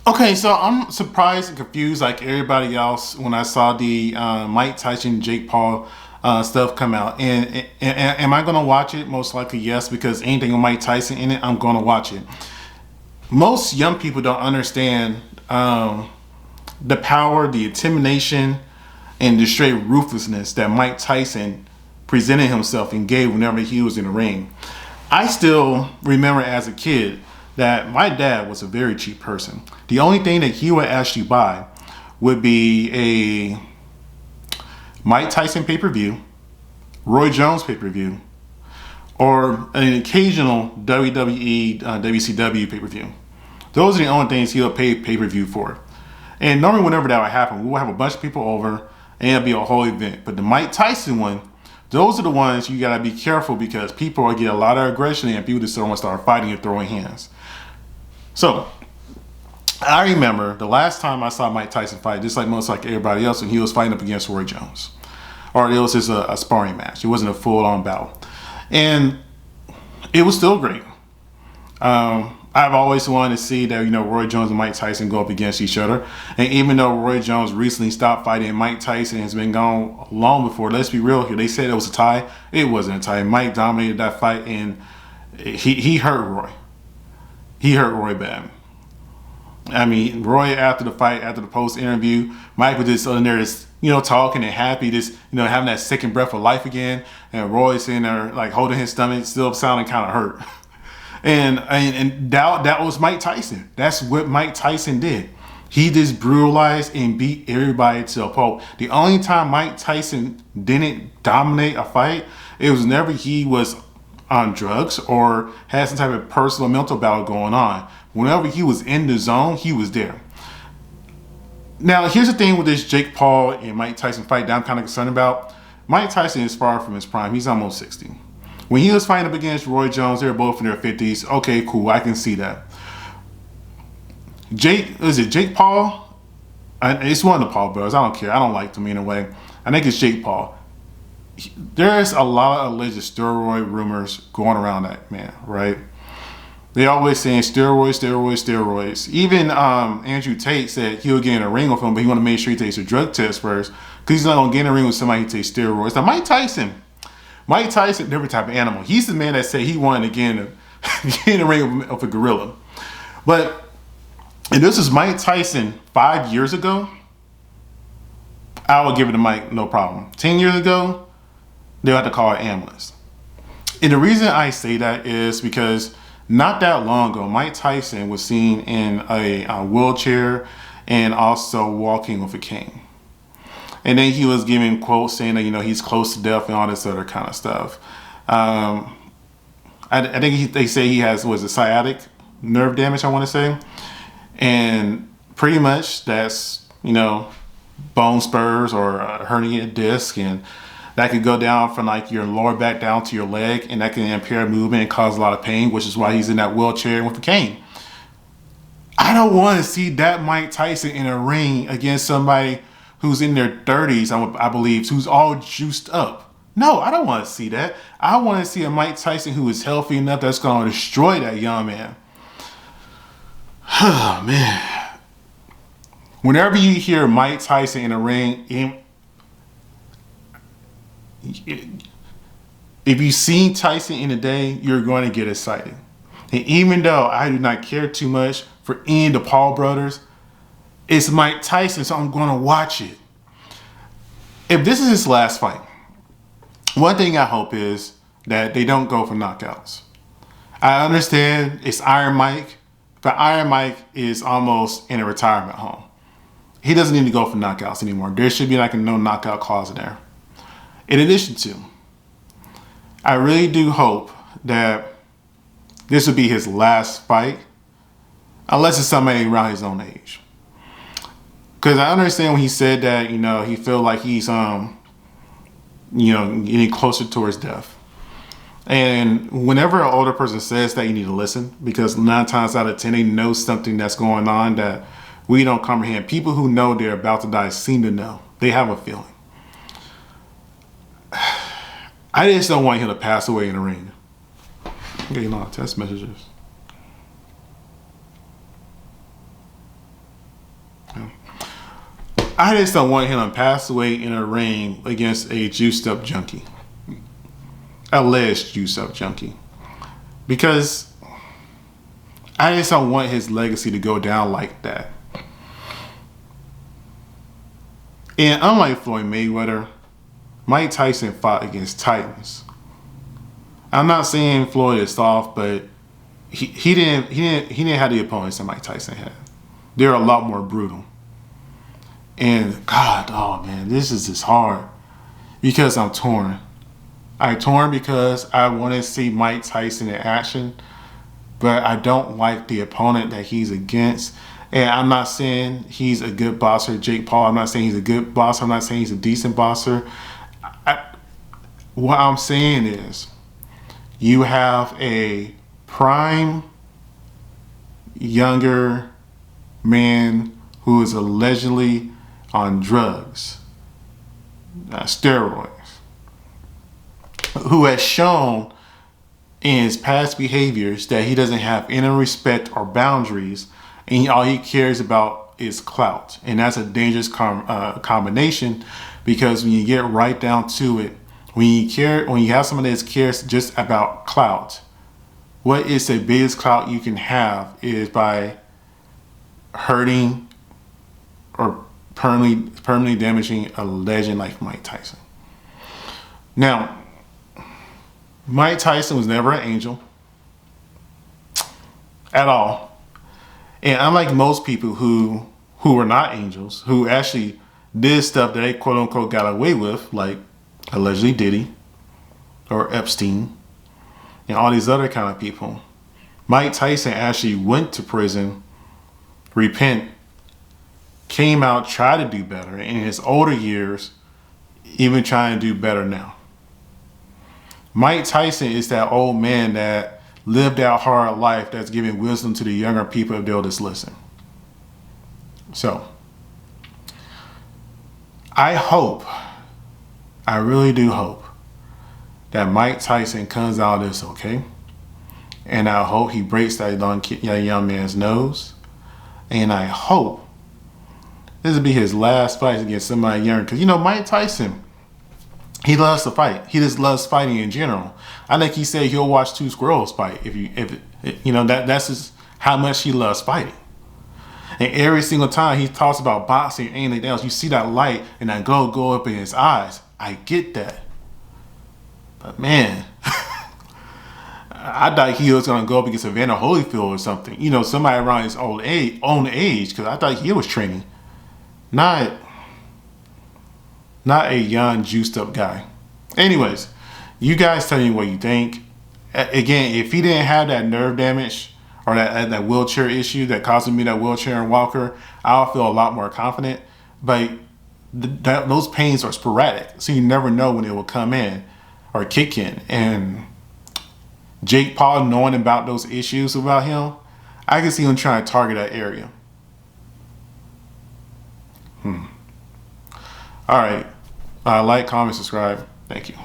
Okay, so I'm surprised and confused like everybody else when I saw the Mike Tyson, Jake Paul stuff come out. And am I going to watch it? Most likely yes, because anything with Mike Tyson in it, I'm going to watch it. Most young people don't understand the power, the intimidation, and the straight ruthlessness that Mike Tyson presented himself and gave whenever he was in the ring. I still remember as a kid that my dad was a very cheap person. The only thing that he would actually buy would be a Mike Tyson pay-per-view, Roy Jones pay-per-view, or an occasional WWE, WCW pay-per-view. Those are the only things he'll pay pay-per-view for. And normally whenever that would happen, we would have a bunch of people over and it'll be a whole event. But the Mike Tyson one, those are the ones you gotta be careful because people will get a lot of aggression and people just want to start fighting and throwing hands. So I remember the last time I saw Mike Tyson fight, just like most like everybody else, when he was fighting up against Roy Jones. Or it was just a sparring match. It wasn't a full-on battle. And it was still great. I've always wanted to see that, Roy Jones and Mike Tyson go up against each other. And even though Roy Jones recently stopped fighting and Mike Tyson has been gone long before, let's be real here. They said it was a tie. It wasn't a tie. Mike dominated that fight and he hurt Roy. He hurt Roy bad. I mean, Roy after the fight, after the post interview, Mike was just in there, just, talking and happy, just, having that second breath of life again. And Roy sitting there like holding his stomach, still sounding kind of hurt. And that was Mike Tyson. That's what Mike Tyson did. He just brutalized and beat everybody to a pulp. The only time Mike Tyson didn't dominate a fight, it was whenever he was on drugs or had some type of personal mental battle going on. Whenever he was in the zone, he was there. Now, here's the thing with this Jake Paul and Mike Tyson fight that I'm kind of concerned about. Mike Tyson is far from his prime. He's almost 60. When he was fighting up against Roy Jones, they were both in their 50s. Okay, cool. I can see that. Jake Paul? It's one of the Paul brothers. I don't care. I don't like them in a way. I think it's Jake Paul. There's a lot of alleged steroid rumors going around that man, right? They always saying steroids. Even Andrew Tate said he'll get in a ring with him, but he want to make sure he takes a drug test first because he's not going to get in a ring with somebody who takes steroids. Now, Mike Tyson, different type of animal. He's the man that said he wanted to get in a ring of a gorilla. And this is Mike Tyson 5 years ago. I would give it to Mike, no problem. 10 years ago, they'll have to call an ambulance. And the reason I say that is because not that long ago, Mike Tyson was seen in a wheelchair and also walking with a cane. And then he was giving quotes saying that, he's close to death and all this other kind of stuff. I think they say he has, a sciatic nerve damage, I want to say. And pretty much that's, bone spurs or a herniated disc. And that could go down from like your lower back down to your leg. And that can impair movement and cause a lot of pain, which is why he's in that wheelchair with a cane. I don't want to see that Mike Tyson in a ring against somebody who's in their 30s, I believe, who's all juiced up. No, I don't want to see that. I want to see a Mike Tyson who is healthy enough that's going to destroy that young man. Oh, man. Whenever you hear Mike Tyson in a ring, if you've seen Tyson in a day, you're going to get excited. And even though I do not care too much for any of the Paul brothers, it's Mike Tyson, so I'm going to watch it. If this is his last fight, one thing I hope is that they don't go for knockouts. I understand it's Iron Mike, but Iron Mike is almost in a retirement home. He doesn't need to go for knockouts anymore. There should be like a no knockout clause in there. In addition to, I really do hope that this would be his last fight, unless it's somebody around his own age. Because I understand when he said that, he feel like he's, getting closer towards death. And whenever an older person says that, you need to listen, because 9 times out of 10, they know something that's going on that we don't comprehend. People who know they're about to die seem to know. They have a feeling. I just don't want him to pass away in the ring. I'm getting a lot of text messages. I just don't want him to pass away in a ring against a juiced up junkie. Alleged juiced up junkie. Because I just don't want his legacy to go down like that. And unlike Floyd Mayweather, Mike Tyson fought against Titans. I'm not saying Floyd is soft, but he didn't have the opponents that Mike Tyson had. They're a lot more brutal. And God, oh man, this is just hard because I'm torn. I'm torn because I want to see Mike Tyson in action, but I don't like the opponent that he's against. And I'm not saying he's a good boxer, Jake Paul. I'm not saying he's a good boxer. I'm not saying he's a decent boxer. What I'm saying is, you have a prime younger man who is allegedly on drugs, steroids, who has shown in his past behaviors that he doesn't have any respect or boundaries, and all he cares about is clout. And that's a dangerous combination, because when you get right down to it, when you have somebody that cares just about clout, what is the biggest clout you can have is by hurting or permanently damaging a legend like Mike Tyson. Now, Mike Tyson was never an angel at all. And unlike most people who were not angels, who actually did stuff that they quote unquote got away with, like allegedly Diddy or Epstein and all these other kind of people, Mike Tyson actually went to prison, repent, came out, tried to do better, and in his older years, even trying to do better now. Mike Tyson is that old man that lived that hard life that's giving wisdom to the younger people if they'll just listen. So, I hope, I really do hope, that Mike Tyson comes out of this okay. And I hope he breaks that young man's nose. And I hope this will be his last fight against somebody younger. Because, you know, Mike Tyson, he loves to fight. He just loves fighting in general. I think he said he'll watch two squirrels fight. That's just how much he loves fighting. And every single time he talks about boxing and anything else, you see that light and that glow go up in his eyes. I get that. But man, I thought he was going to go up against Evander Holyfield or something. You know, somebody around his own age, because I thought he was training. Not a young, juiced up guy. Anyways, you guys tell me what you think. Again, if he didn't have that nerve damage or that wheelchair issue that caused me that wheelchair and walker, I'll feel a lot more confident. But those pains are sporadic, so you never know when it will come in or kick in. And Jake Paul, knowing about those issues about him, I can see him trying to target that area. All right. Like, comment, subscribe. Thank you.